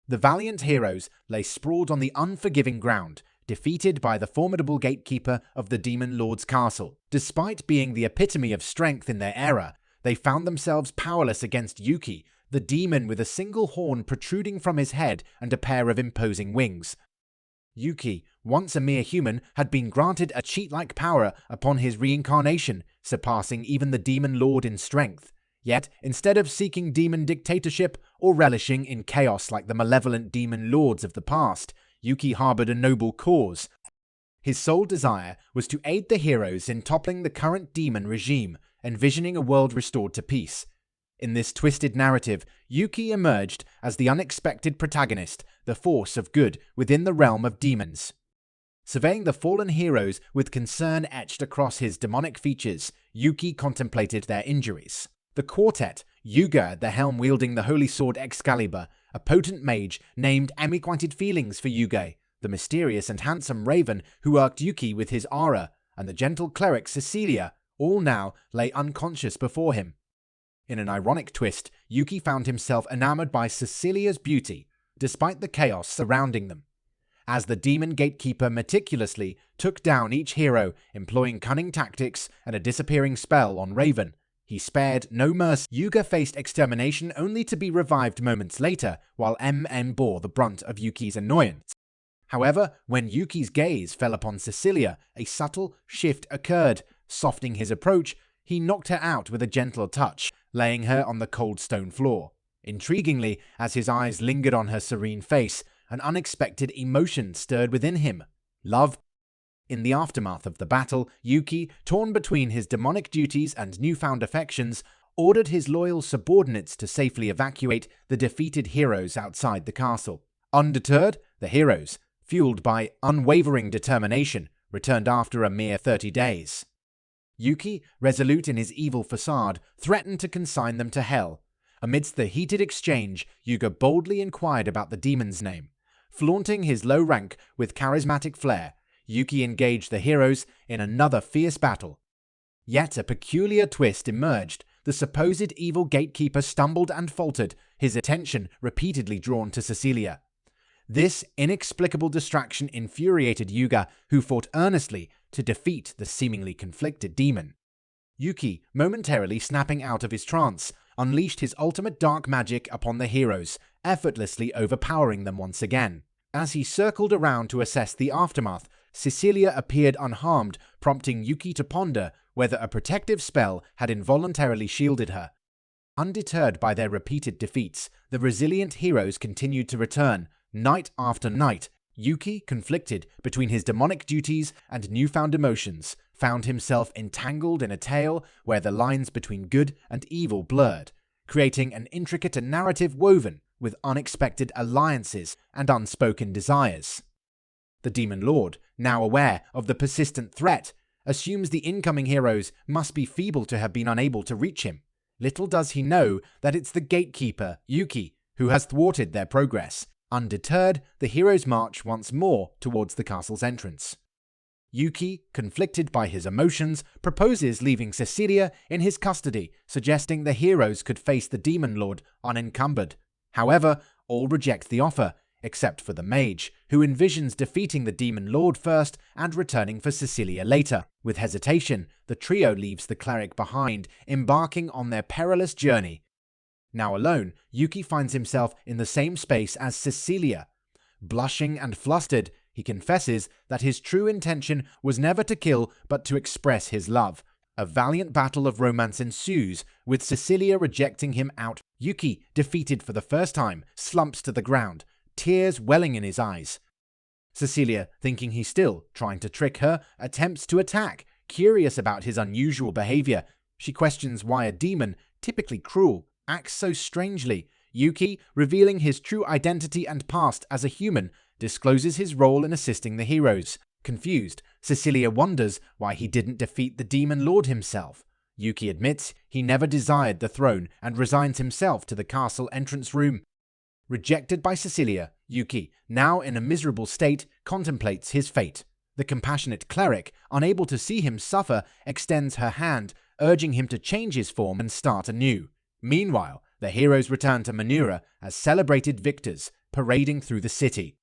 The valiant heroes lay sprawled on the unforgiving ground, defeated by the formidable gatekeeper of the Demon Lord's castle. Despite being the epitome of strength in their era, they found themselves powerless against Yuki, the demon with a single horn protruding from his head and a pair of imposing wings. Yuki, once a mere human, had been granted a cheat-like power upon his reincarnation, surpassing even the Demon Lord in strength. Yet, instead of seeking demon dictatorship or relishing in chaos like the malevolent demon lords of the past, Yuki harbored a noble cause. His sole desire was to aid the heroes in toppling the current demon regime, envisioning a world restored to peace. In this twisted narrative, Yuki emerged as the unexpected protagonist, the force of good within the realm of demons. Surveying the fallen heroes with concern etched across his demonic features, Yuki contemplated their injuries. The quartet, Yuga at the helm wielding the holy sword Excalibur, a potent mage named Unrequited Feelings for Yuga, the mysterious and handsome raven who irked Yuki with his aura, and the gentle cleric Cecilia, all now lay unconscious before him. In an ironic twist, Yuki found himself enamored by Cecilia's beauty, despite the chaos surrounding them. As the demon gatekeeper meticulously took down each hero, employing cunning tactics and a disappearing spell on Raven, he spared no mercy. Yuga faced extermination only to be revived moments later, while MM bore the brunt of Yuki's annoyance. However, when Yuki's gaze fell upon Cecilia, a subtle shift occurred. Softening his approach, he knocked her out with a gentle touch, laying her on the cold stone floor. Intriguingly, as his eyes lingered on her serene face, an unexpected emotion stirred within him: love. In the aftermath of the battle, Yuki, torn between his demonic duties and newfound affections, ordered his loyal subordinates to safely evacuate the defeated heroes outside the castle. Undeterred, the heroes, fueled by unwavering determination, returned after a mere 30 days. Yuki, resolute in his evil facade, threatened to consign them to hell. Amidst the heated exchange, Yuga boldly inquired about the demon's name. Flaunting his low rank with charismatic flair, Yuki engaged the heroes in another fierce battle. Yet a peculiar twist emerged. The supposed evil gatekeeper stumbled and faltered, his attention repeatedly drawn to Cecilia. This inexplicable distraction infuriated Yuga, who fought earnestly to defeat the seemingly conflicted demon. Yuki, momentarily snapping out of his trance, unleashed his ultimate dark magic upon the heroes, effortlessly overpowering them once again. As he circled around to assess the aftermath, Cecilia appeared unharmed, prompting Yuki to ponder whether a protective spell had involuntarily shielded her. Undeterred by their repeated defeats, the resilient heroes continued to return, night after night. Yuki, conflicted between his demonic duties and newfound emotions, found himself entangled in a tale where the lines between good and evil blurred, creating an intricate narrative woven with unexpected alliances and unspoken desires. The Demon Lord, now aware of the persistent threat, assumes the incoming heroes must be feeble to have been unable to reach him. Little does he know that it's the gatekeeper, Yuki, who has thwarted their progress. Undeterred, the heroes march once more towards the castle's entrance. Yuki, conflicted by his emotions, proposes leaving Cecilia in his custody, suggesting the heroes could face the Demon Lord unencumbered. However, all reject the offer, except for the mage, who envisions defeating the Demon Lord first and returning for Cecilia later. With hesitation, the trio leaves the cleric behind, embarking on their perilous journey. Now alone, Yuki finds himself in the same space as Cecilia. Blushing and flustered, he confesses that his true intention was never to kill but to express his love. A valiant battle of romance ensues, with Cecilia rejecting him out. Yuki, defeated for the first time, slumps to the ground, tears welling in his eyes. Cecilia, thinking he's still trying to trick her, attempts to attack. Curious about his unusual behavior, she questions why a demon, typically cruel, acts so strangely. Yuki, revealing his true identity and past as a human, discloses his role in assisting the heroes. Confused, Cecilia wonders why he didn't defeat the Demon Lord himself. Yuki admits he never desired the throne and resigns himself to the castle entrance room. Rejected by Cecilia, Yuki, now in a miserable state, contemplates his fate. The compassionate cleric, unable to see him suffer, extends her hand, urging him to change his form and start anew. Meanwhile, the heroes return to Manura as celebrated victors, parading through the city.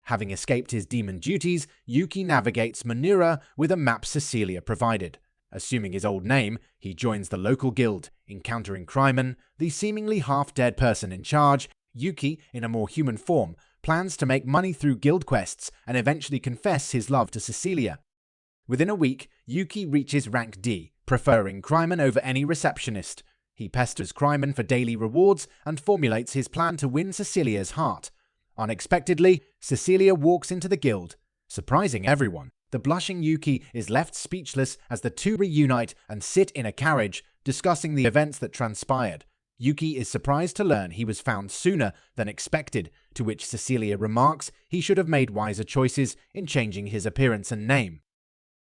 Having escaped his demon duties, Yuki navigates Manura with a map Cecilia provided. Assuming his old name, he joins the local guild. Encountering Kryman, the seemingly half-dead person in charge, Yuki, in a more human form, plans to make money through guild quests and eventually confess his love to Cecilia. Within a week, Yuki reaches rank D, preferring Kryman over any receptionist. He pesters Kryman for daily rewards and formulates his plan to win Cecilia's heart. Unexpectedly, Cecilia walks into the guild. Surprising everyone, the blushing Yuki is left speechless as the two reunite and sit in a carriage, discussing the events that transpired. Yuki is surprised to learn he was found sooner than expected, to which Cecilia remarks he should have made wiser choices in changing his appearance and name.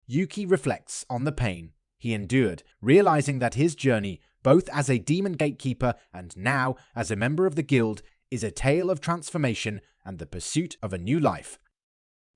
Yuki reflects on the pain he endured, realizing that his journey, both as a demon gatekeeper and now as a member of the guild, is a tale of transformation and the pursuit of a new life.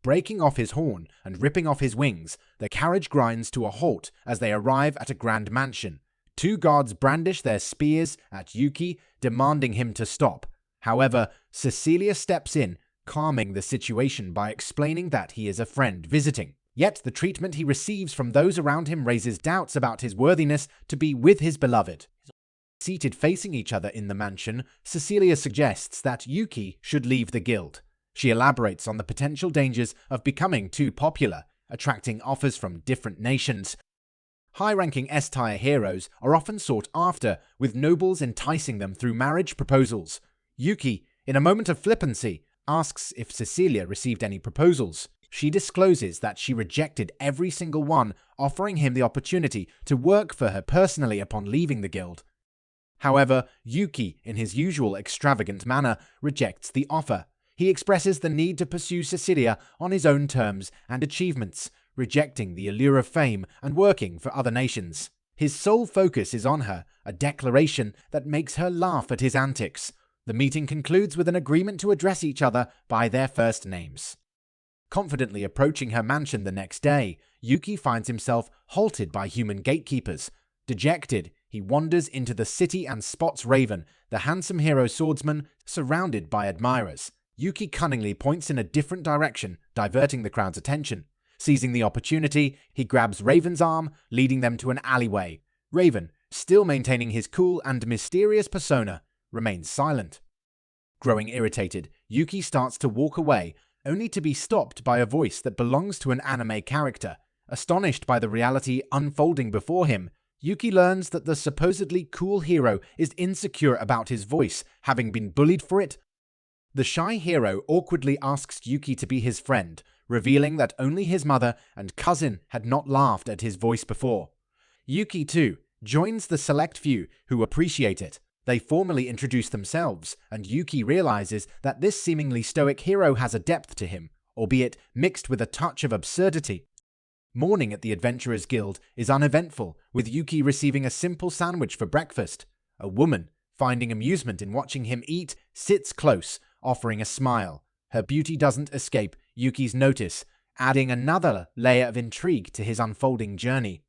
Breaking off his horn and ripping off his wings, the carriage grinds to a halt as they arrive at a grand mansion. Two guards brandish their spears at Yuki, demanding him to stop. However, Cecilia steps in, calming the situation by explaining that he is a friend visiting. Yet the treatment he receives from those around him raises doubts about his worthiness to be with his beloved. Seated facing each other in the mansion, Cecilia suggests that Yuki should leave the guild. She elaborates on the potential dangers of becoming too popular, attracting offers from different nations. High-ranking S-tier heroes are often sought after, with nobles enticing them through marriage proposals. Yuki, in a moment of flippancy, asks if Cecilia received any proposals. She discloses that she rejected every single one, offering him the opportunity to work for her personally upon leaving the guild. However, Yuki, in his usual extravagant manner, rejects the offer. He expresses the need to pursue Cecilia on his own terms and achievements, rejecting the allure of fame and working for other nations. His sole focus is on her, a declaration that makes her laugh at his antics. The meeting concludes with an agreement to address each other by their first names. Confidently approaching her mansion the next day, Yuki finds himself halted by human gatekeepers. Dejected, he wanders into the city and spots Raven, the handsome hero swordsman, surrounded by admirers. Yuki cunningly points in a different direction, diverting the crowd's attention. Seizing the opportunity, he grabs Raven's arm, leading them to an alleyway. Raven, still maintaining his cool and mysterious persona, remains silent. Growing irritated, Yuki starts to walk away, only to be stopped by a voice that belongs to an anime character. Astonished by the reality unfolding before him, Yuki learns that the supposedly cool hero is insecure about his voice, having been bullied for it. The shy hero awkwardly asks Yuki to be his friend, revealing that only his mother and cousin had not laughed at his voice before. Yuki, too, joins the select few who appreciate it. They formally introduce themselves, and Yuki realizes that this seemingly stoic hero has a depth to him, albeit mixed with a touch of absurdity. Morning at the Adventurers Guild is uneventful, with Yuki receiving a simple sandwich for breakfast. A woman, finding amusement in watching him eat, sits close, offering a smile. Her beauty doesn't escape Yuki's notice, adding another layer of intrigue to his unfolding journey.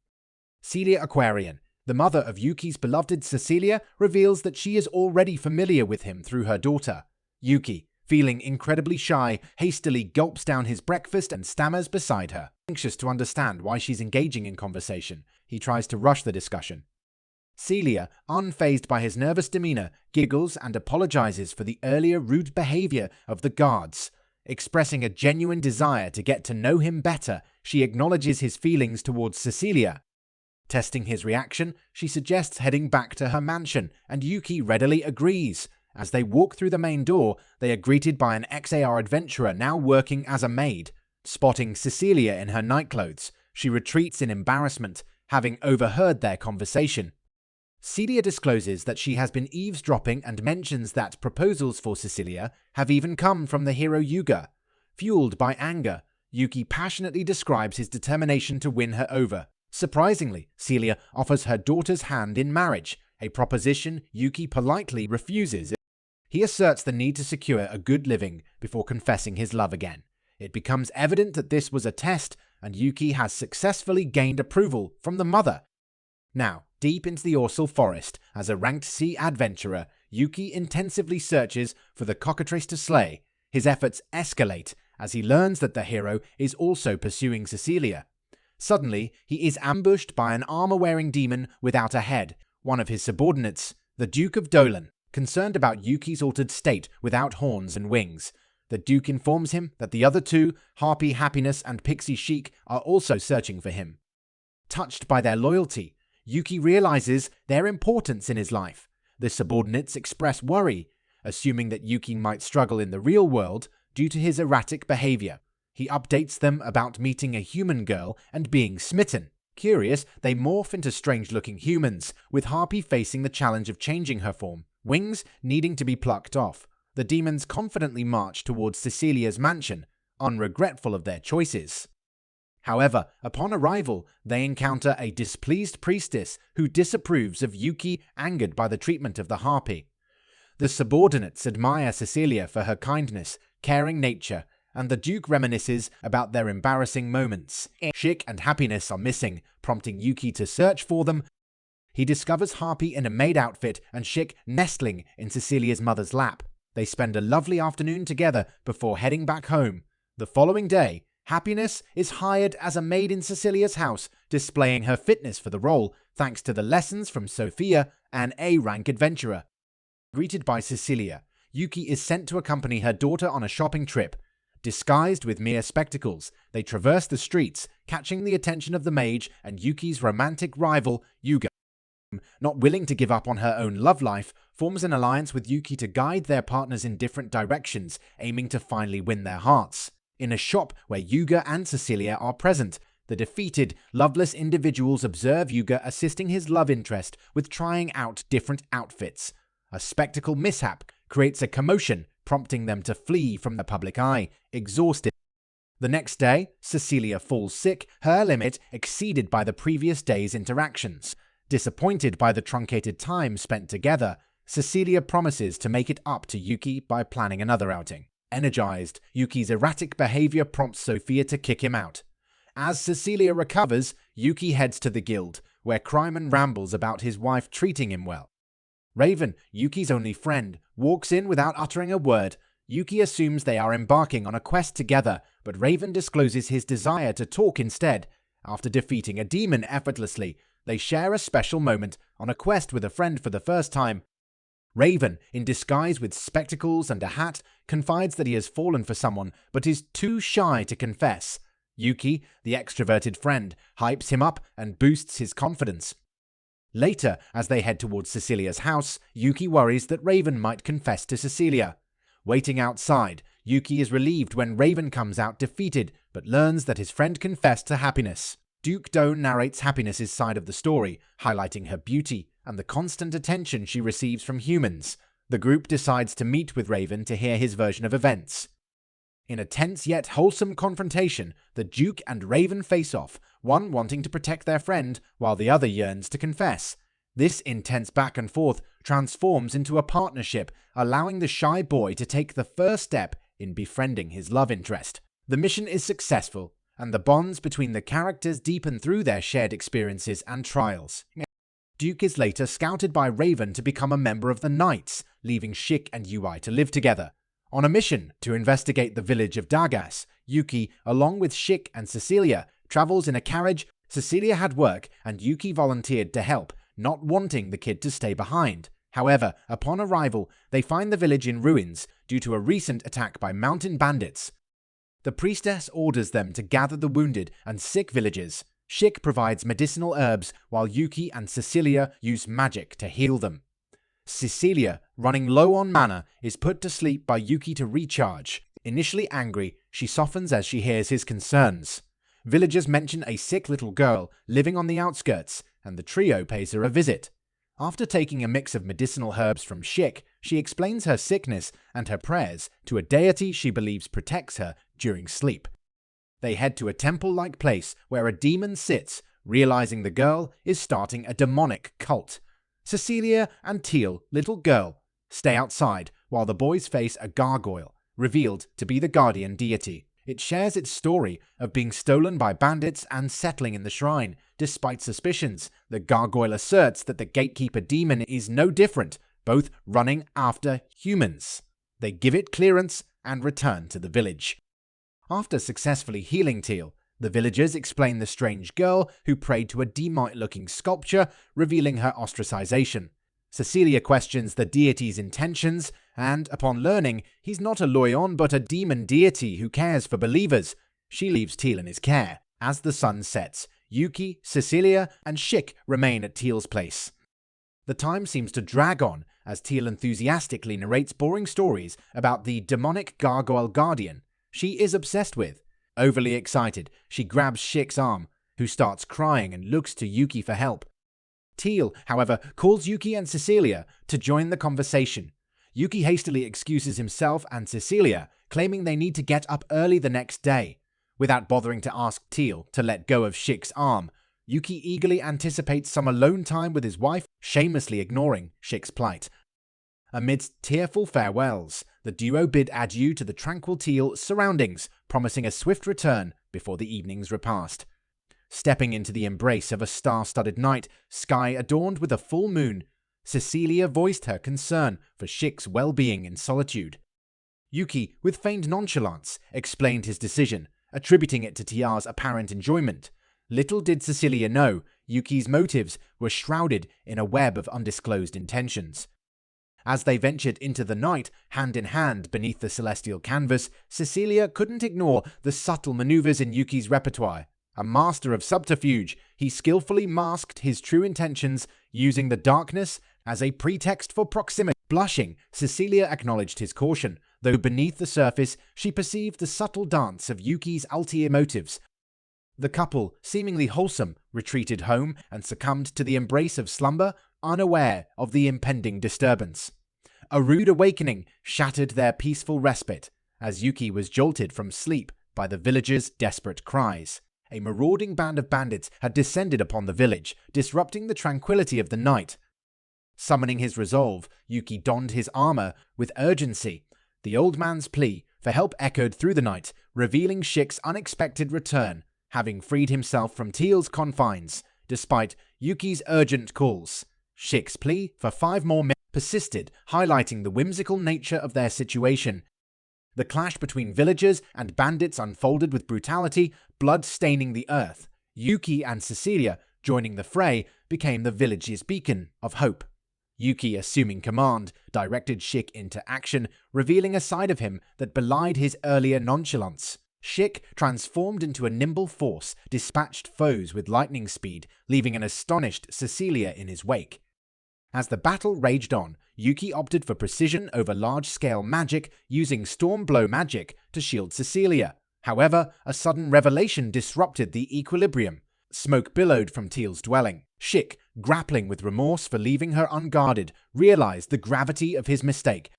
Celia Aquarian, the mother of Yuki's beloved Cecilia, reveals that she is already familiar with him through her daughter. Yuki, feeling incredibly shy, hastily gulps down his breakfast and stammers beside her. Anxious to understand why she's engaging in conversation, he tries to rush the discussion. Celia, unfazed by his nervous demeanor, giggles and apologizes for the earlier rude behavior of the guards. Expressing a genuine desire to get to know him better, she acknowledges his feelings towards Cecilia. Testing his reaction, she suggests heading back to her mansion, and Yuki readily agrees. As they walk through the main door, they are greeted by an XAR adventurer now working as a maid. Spotting Cecilia in her nightclothes, she retreats in embarrassment, having overheard their conversation. Celia discloses that she has been eavesdropping and mentions that proposals for Cecilia have even come from the hero Yuga. Fueled by anger, Yuki passionately describes his determination to win her over. Surprisingly, Celia offers her daughter's hand in marriage, a proposition Yuki politely refuses. He asserts the need to secure a good living before confessing his love again. It becomes evident that this was a test, and Yuki has successfully gained approval from the mother. Now, deep into the Orsal forest, as a ranked C adventurer, Yuki intensively searches for the cockatrice to slay. His efforts escalate as he learns that the hero is also pursuing Cecilia. Suddenly, he is ambushed by an armor-wearing demon without a head, one of his subordinates, the Duke of Dolan. Concerned about Yuki's altered state without horns and wings, the Duke informs him that the other two, Harpy Happiness and Pixie Chic, are also searching for him. Touched by their loyalty, Yuki realizes their importance in his life. The subordinates express worry, assuming that Yuki might struggle in the real world due to his erratic behavior. He updates them about meeting a human girl and being smitten. Curious, they morph into strange-looking humans, with Harpy facing the challenge of changing her form, wings needing to be plucked off. The demons confidently march towards Cecilia's mansion, unregretful of their choices. However, upon arrival, they encounter a displeased priestess who disapproves of Yuki, angered by the treatment of the Harpy. The subordinates admire Cecilia for her kindness, caring nature, and the Duke reminisces about their embarrassing moments. Chic and Happiness are missing, prompting Yuki to search for them. He discovers Harpy in a maid outfit and Chic nestling in Cecilia's mother's lap. They spend a lovely afternoon together before heading back home. The following day, Happiness is hired as a maid in Cecilia's house, displaying her fitness for the role thanks to the lessons from Sophia, an A-rank adventurer. Greeted by Cecilia, Yuki is sent to accompany her daughter on a shopping trip. Disguised with mere spectacles, they traverse the streets, catching the attention of the mage and Yuki's romantic rival, Yuga. Not willing to give up on her own love life, forms an alliance with Yuki to guide their partners in different directions, aiming to finally win their hearts. In a shop where Yuga and Cecilia are present, the defeated, loveless individuals observe Yuga assisting his love interest with trying out different outfits. A spectacle mishap creates a commotion, prompting them to flee from the public eye, exhausted. The next day, Cecilia falls sick, her limit exceeded by the previous day's interactions. Disappointed by the truncated time spent together, Cecilia promises to make it up to Yuki by planning another outing. Energized, Yuki's erratic behavior prompts Sophia to kick him out. As Cecilia recovers, Yuki heads to the guild, where Kryman rambles about his wife treating him well. Raven, Yuki's only friend, walks in without uttering a word. Yuki assumes they are embarking on a quest together, but Raven discloses his desire to talk instead. After defeating a demon effortlessly, they share a special moment on a quest with a friend for the first time. Raven, in disguise with spectacles and a hat, confides that he has fallen for someone, but is too shy to confess. Yuki, the extroverted friend, hypes him up and boosts his confidence. Later, as they head towards Cecilia's house, Yuki worries that Raven might confess to Cecilia. Waiting outside, Yuki is relieved when Raven comes out defeated, but learns that his friend confessed to Happiness. Duke Doan narrates Happiness's side of the story, highlighting her beauty and the constant attention she receives from humans. The group decides to meet with Raven to hear his version of events. In a tense yet wholesome confrontation, the Duke and Raven face off, one wanting to protect their friend while the other yearns to confess. This intense back and forth transforms into a partnership, allowing the shy boy to take the first step in befriending his love interest. The mission is successful, and the bonds between the characters deepen through their shared experiences and trials. Duke is later scouted by Raven to become a member of the Knights, leaving Chic and UI to live together. On a mission to investigate the village of Dagas, Yuki, along with Chic and Cecilia, travels in a carriage. Cecilia had work and Yuki volunteered to help, not wanting the kid to stay behind. However, upon arrival, they find the village in ruins due to a recent attack by mountain bandits. The priestess orders them to gather the wounded and sick villagers. Chic provides medicinal herbs while Yuki and Cecilia use magic to heal them. Cecilia, running low on mana, is put to sleep by Yuki to recharge. Initially angry, she softens as she hears his concerns. Villagers mention a sick little girl living on the outskirts, and the trio pays her a visit. After taking a mix of medicinal herbs from Chic, she explains her sickness and her prayers to a deity she believes protects her during sleep. They head to a temple-like place where a demon sits, realizing the girl is starting a demonic cult. Cecilia and Teal, little girl, stay outside while the boys face a gargoyle, revealed to be the guardian deity. It shares its story of being stolen by bandits and settling in the shrine. Despite suspicions, the gargoyle asserts that the gatekeeper demon is no different, both running after humans. They give it clearance and return to the village. After successfully healing Teal, the villagers explain the strange girl who prayed to a demite-looking sculpture, revealing her ostracization. Cecilia questions the deity's intentions, and upon learning he's not a Loyon but a demon deity who cares for believers, she leaves Teal in his care. As the sun sets, Yuki, Cecilia, and Shik remain at Teal's place. The time seems to drag on as Teal enthusiastically narrates boring stories about the demonic gargoyle guardian she is obsessed with. Overly excited, she grabs Shik's arm, who starts crying and looks to Yuki for help. Teal, however, calls Yuki and Cecilia to join the conversation. Yuki hastily excuses himself and Cecilia, claiming they need to get up early the next day. Without bothering to ask Teal to let go of Shik's arm, Yuki eagerly anticipates some alone time with his wife, shamelessly ignoring Shik's plight. Amidst tearful farewells, the duo bid adieu to the tranquil Teal surroundings, promising a swift return before the evening's repast. Stepping into the embrace of a star-studded night, sky adorned with a full moon, Cecilia voiced her concern for Shik's well-being in solitude. Yuki, with feigned nonchalance, explained his decision, attributing it to Tia's apparent enjoyment. Little did Cecilia know, Yuki's motives were shrouded in a web of undisclosed intentions. As they ventured into the night, hand in hand beneath the celestial canvas, Cecilia couldn't ignore the subtle maneuvers in Yuki's repertoire. A master of subterfuge, he skillfully masked his true intentions, using the darkness as a pretext for proximity. Blushing, Cecilia acknowledged his caution, though beneath the surface she perceived the subtle dance of Yuki's ulterior motives. The couple, seemingly wholesome, retreated home and succumbed to the embrace of slumber, unaware of the impending disturbance. A rude awakening shattered their peaceful respite, as Yuki was jolted from sleep by the villagers' desperate cries. A marauding band of bandits had descended upon the village, disrupting the tranquility of the night. Summoning his resolve, Yuki donned his armor with urgency. The old man's plea for help echoed through the night, revealing Shik's unexpected return, having freed himself from Teal's confines. Despite Yuki's urgent calls, Shik's plea for 5 more minutes persisted, highlighting the whimsical nature of their situation. The clash between villagers and bandits unfolded with brutality, blood staining the earth. Yuki and Cecilia, joining the fray, became the village's beacon of hope. Yuki, assuming command, directed Shik into action, revealing a side of him that belied his earlier nonchalance. Shik, transformed into a nimble force, dispatched foes with lightning speed, leaving an astonished Cecilia in his wake. As the battle raged on, Yuki opted for precision over large-scale magic, using storm blow magic to shield Cecilia. However, a sudden revelation disrupted the equilibrium. Smoke billowed from Teal's dwelling. Shik, grappling with remorse for leaving her unguarded, realized the gravity of his mistake.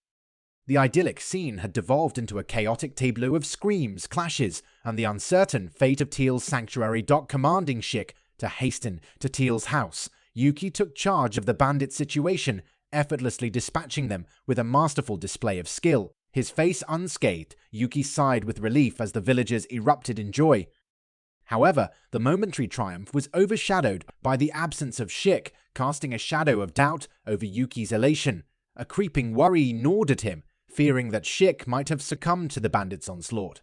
The idyllic scene had devolved into a chaotic tableau of screams, clashes, and the uncertain fate of Teal's sanctuary. Commanding Shik to hasten to Teal's house, Yuki took charge of the bandit situation, effortlessly dispatching them with a masterful display of skill. His face unscathed, Yuki sighed with relief as the villagers erupted in joy. However, the momentary triumph was overshadowed by the absence of Shik, casting a shadow of doubt over Yuki's elation. A creeping worry gnawed at him, fearing that Shik might have succumbed to the bandits' onslaught.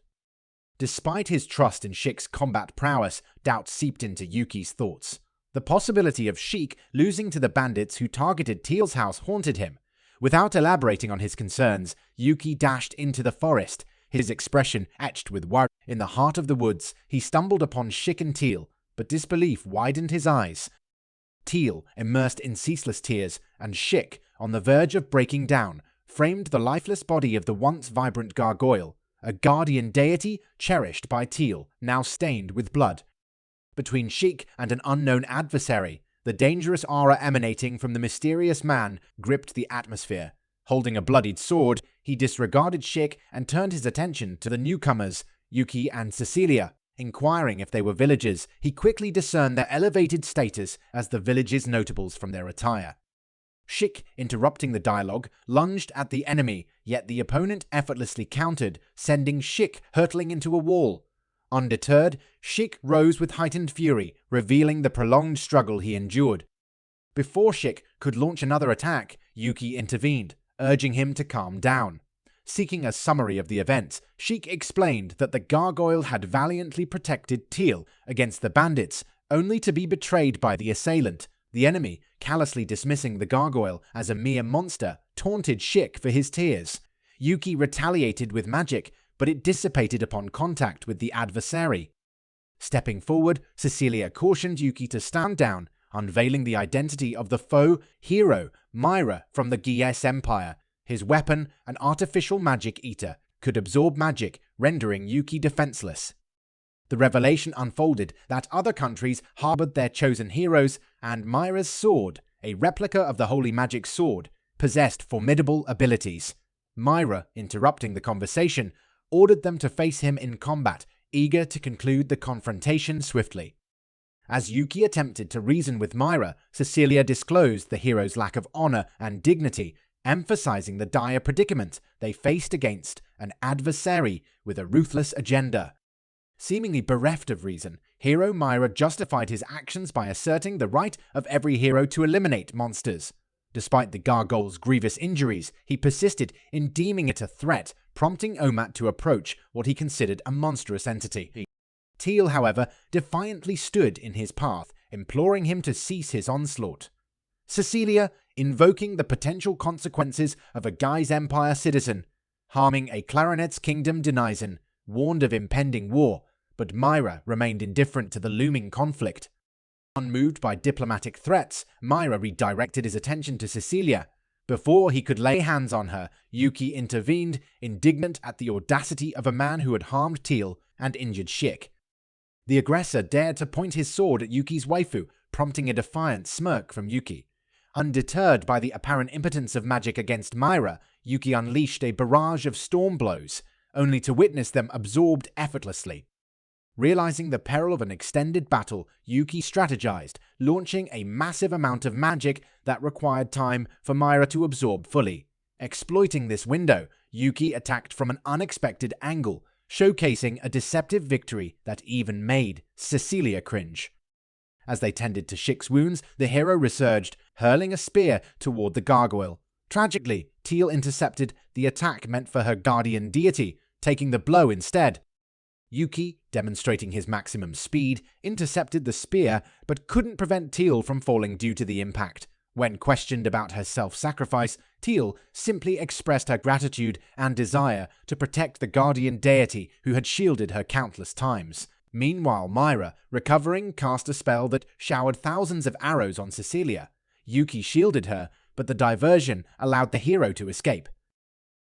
Despite his trust in Shik's combat prowess, doubt seeped into Yuki's thoughts. The possibility of Shik losing to the bandits who targeted Teal's house haunted him. Without elaborating on his concerns, Yuki dashed into the forest, his expression etched with worry. In the heart of the woods, he stumbled upon Shik and Teal, but disbelief widened his eyes. Teal, immersed in ceaseless tears, and Shik, on the verge of breaking down, framed the lifeless body of the once vibrant gargoyle, a guardian deity cherished by Teal, now stained with blood. Between Shik and an unknown adversary, the dangerous aura emanating from the mysterious man gripped the atmosphere. Holding a bloodied sword, he disregarded Shik and turned his attention to the newcomers, Yuki and Cecilia. Inquiring if they were villagers, he quickly discerned their elevated status as the village's notables from their attire. Shik, interrupting the dialogue, lunged at the enemy, yet the opponent effortlessly countered, sending Shik hurtling into a wall. Undeterred, Shik rose with heightened fury, revealing the prolonged struggle he endured. Before Shik could launch another attack, Yuki intervened, urging him to calm down. Seeking a summary of the events, Sheik explained that the gargoyle had valiantly protected Teal against the bandits, only to be betrayed by the assailant. The enemy, callously dismissing the gargoyle as a mere monster, taunted Sheik for his tears. Yuki retaliated with magic, but it dissipated upon contact with the adversary. Stepping forward, Cecilia cautioned Yuki to stand down, unveiling the identity of the foe hero, Myra from the Gies Empire. His weapon, an artificial magic eater, could absorb magic, rendering Yuki defenseless. The revelation unfolded that other countries harbored their chosen heroes, and Myra's sword, a replica of the holy magic sword, possessed formidable abilities. Myra, interrupting the conversation, ordered them to face him in combat, eager to conclude the confrontation swiftly. As Yuki attempted to reason with Myra, Cecilia disclosed the hero's lack of honor and dignity, emphasizing the dire predicament they faced against an adversary with a ruthless agenda. Seemingly bereft of reason, hero Myra justified his actions by asserting the right of every hero to eliminate monsters. Despite the gargoyle's grievous injuries, he persisted in deeming it a threat, prompting Omat to approach what he considered a monstrous entity. Teal, however, defiantly stood in his path, imploring him to cease his onslaught. Cecilia, invoking the potential consequences of a Gies Empire citizen, harming a Clarinet's kingdom denizen, warned of impending war, but Myra remained indifferent to the looming conflict. Unmoved by diplomatic threats, Myra redirected his attention to Cecilia. Before he could lay hands on her, Yuki intervened, indignant at the audacity of a man who had harmed Teal and injured Sheik. The aggressor dared to point his sword at Yuki's waifu, prompting a defiant smirk from Yuki. Undeterred by the apparent impotence of magic against Myra, Yuki unleashed a barrage of storm blows, only to witness them absorbed effortlessly. Realizing the peril of an extended battle, Yuki strategized, launching a massive amount of magic that required time for Myra to absorb fully. Exploiting this window, Yuki attacked from an unexpected angle, showcasing a deceptive victory that even made Cecilia cringe. As they tended to Sheik's wounds, the hero resurged, hurling a spear toward the gargoyle. Tragically, Teal intercepted the attack meant for her guardian deity, taking the blow instead. Yuki, demonstrating his maximum speed, intercepted the spear but couldn't prevent Teal from falling due to the impact. When questioned about her self-sacrifice, Teal simply expressed her gratitude and desire to protect the guardian deity who had shielded her countless times. Meanwhile, Myra, recovering, cast a spell that showered thousands of arrows on Cecilia. Yuki shielded her, but the diversion allowed the hero to escape.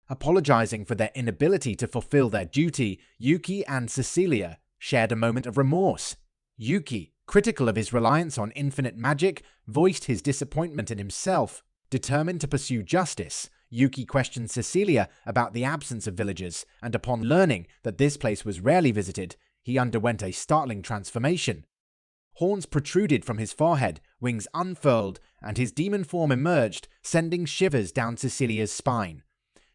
Apologizing for their inability to fulfill their duty, Yuki and Cecilia shared a moment of remorse. Yuki, critical of his reliance on infinite magic, voiced his disappointment in himself. Determined to pursue justice, Yuki questioned Cecilia about the absence of villagers, and upon learning that this place was rarely visited, he underwent a startling transformation. Horns protruded from his forehead, wings unfurled, and his demon form emerged, sending shivers down Cecilia's spine.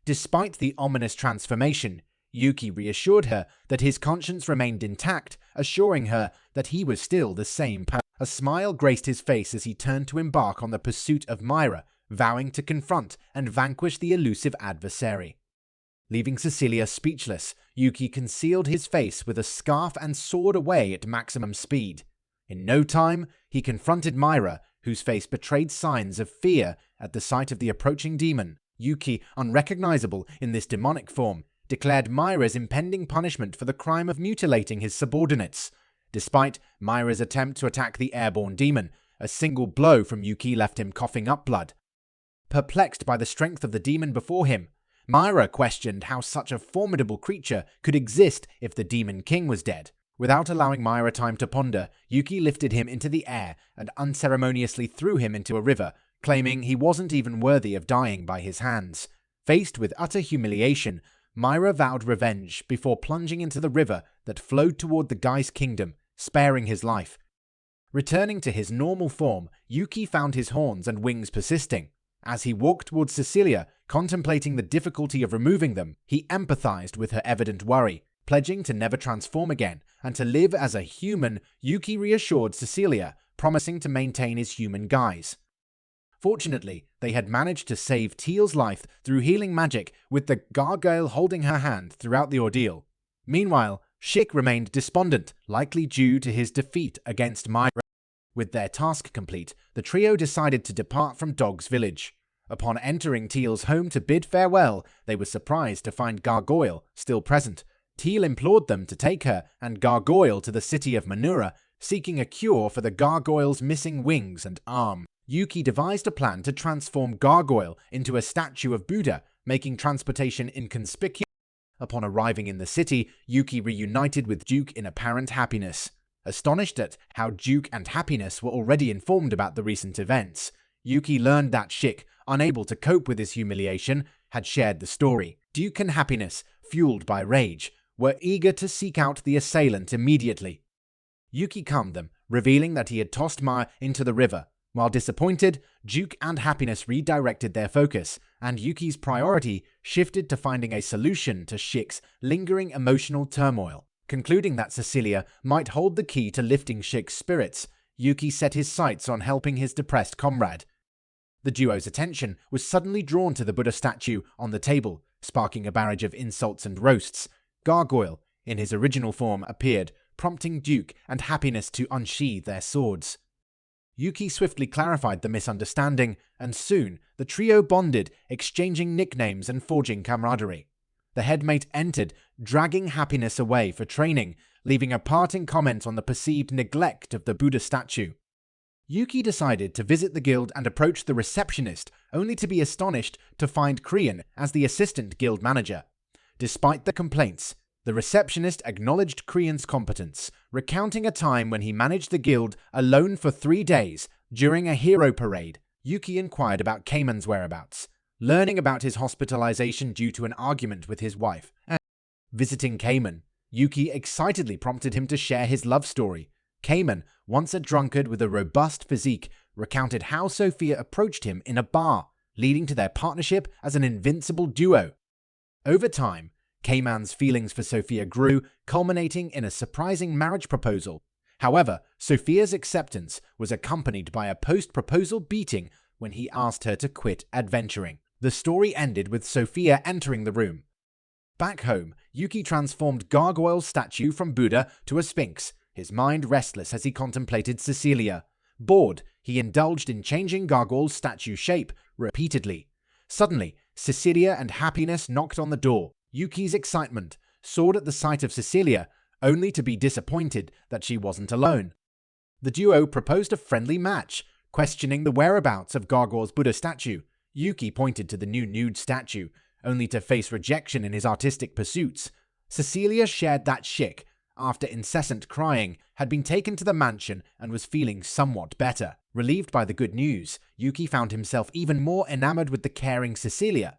Despite the ominous transformation, Yuki reassured her that his conscience remained intact, assuring her that he was still the same person. A smile graced his face as he turned to embark on the pursuit of Myra, vowing to confront and vanquish the elusive adversary. Leaving Cecilia speechless, Yuki concealed his face with a scarf and soared away at maximum speed. In no time, he confronted Myra, whose face betrayed signs of fear at the sight of the approaching demon. Yuki, unrecognizable in this demonic form, declared Myra's impending punishment for the crime of mutilating his subordinates. Despite Myra's attempt to attack the airborne demon, a single blow from Yuki left him coughing up blood. Perplexed by the strength of the demon before him, Myra questioned how such a formidable creature could exist if the Demon King was dead. Without allowing Myra time to ponder, Yuki lifted him into the air and unceremoniously threw him into a river, claiming he wasn't even worthy of dying by his hands. Faced with utter humiliation, Myra vowed revenge before plunging into the river that flowed toward the Gies kingdom, sparing his life. Returning to his normal form, Yuki found his horns and wings persisting. As he walked towards Cecilia, contemplating the difficulty of removing them, he empathized with her evident worry. Pledging to never transform again and to live as a human, Yuki reassured Cecilia, promising to maintain his human guise. Fortunately, they had managed to save Teal's life through healing magic, with the gargoyle holding her hand throughout the ordeal. Meanwhile, Shik remained despondent, likely due to his defeat against Myra. With their task complete, the trio decided to depart from Dog's village. Upon entering Teal's home to bid farewell, they were surprised to find Gargoyle still present. Teal implored them to take her and Gargoyle to the city of Manura, seeking a cure for the gargoyle's missing wings and arm. Yuki devised a plan to transform Gargoyle into a statue of Buddha, making transportation inconspicuous. Upon arriving in the city, Yuki reunited with Duke in apparent happiness. Astonished at how Duke and Happiness were already informed about the recent events, Yuki learned that Shik, unable to cope with his humiliation, had shared the story. Duke and Happiness, fueled by rage, were eager to seek out the assailant immediately. Yuki calmed them, revealing that he had tossed Maya into the river. While disappointed, Duke and Happiness redirected their focus, and Yuki's priority shifted to finding a solution to Shik's lingering emotional turmoil. Concluding that Cecilia might hold the key to lifting Shik's spirits, Yuki set his sights on helping his depressed comrade. The duo's attention was suddenly drawn to the Buddha statue on the table, sparking a barrage of insults and roasts. Gargoyle, in his original form, appeared, prompting Duke and Happiness to unsheathe their swords. Yuki swiftly clarified the misunderstanding, and soon the trio bonded, exchanging nicknames and forging camaraderie. The headmate entered, dragging Happiness away for training, leaving a parting comment on the perceived neglect of the Buddha statue. Yuki decided to visit the guild and approach the receptionist, only to be astonished to find Krian as the assistant guild manager. Despite the complaints, the receptionist acknowledged Krian's competence, recounting a time when he managed the guild alone for 3 days during a hero parade. Yuki inquired about Cayman's whereabouts, learning about his hospitalization due to an argument with his wife. And visiting Cayman, Yuki excitedly prompted him to share his love story. Cayman, once a drunkard with a robust physique, recounted how Sophia approached him in a bar, leading to their partnership as an invincible duo. Over time, Cayman's feelings for Sophia grew, culminating in a surprising marriage proposal. However, Sophia's acceptance was accompanied by a post-proposal beating when he asked her to quit adventuring. The story ended with Sophia entering the room. Back home, Yuki transformed Gargoyle's statue from Buddha to a sphinx, his mind restless as he contemplated Cecilia. Bored, he indulged in changing Gargoyle's statue shape repeatedly. Suddenly, Cecilia and Happiness knocked on the door. Yuki's excitement soared at the sight of Cecilia, only to be disappointed that she wasn't alone. The duo proposed a friendly match, questioning the whereabouts of Gargoyle's Buddha statue. Yuki pointed to the new nude statue, only to face rejection in his artistic pursuits. Cecilia shared that Shik, after incessant crying, had been taken to the mansion and was feeling somewhat better. Relieved by the good news, Yuki found himself even more enamored with the caring Cecilia.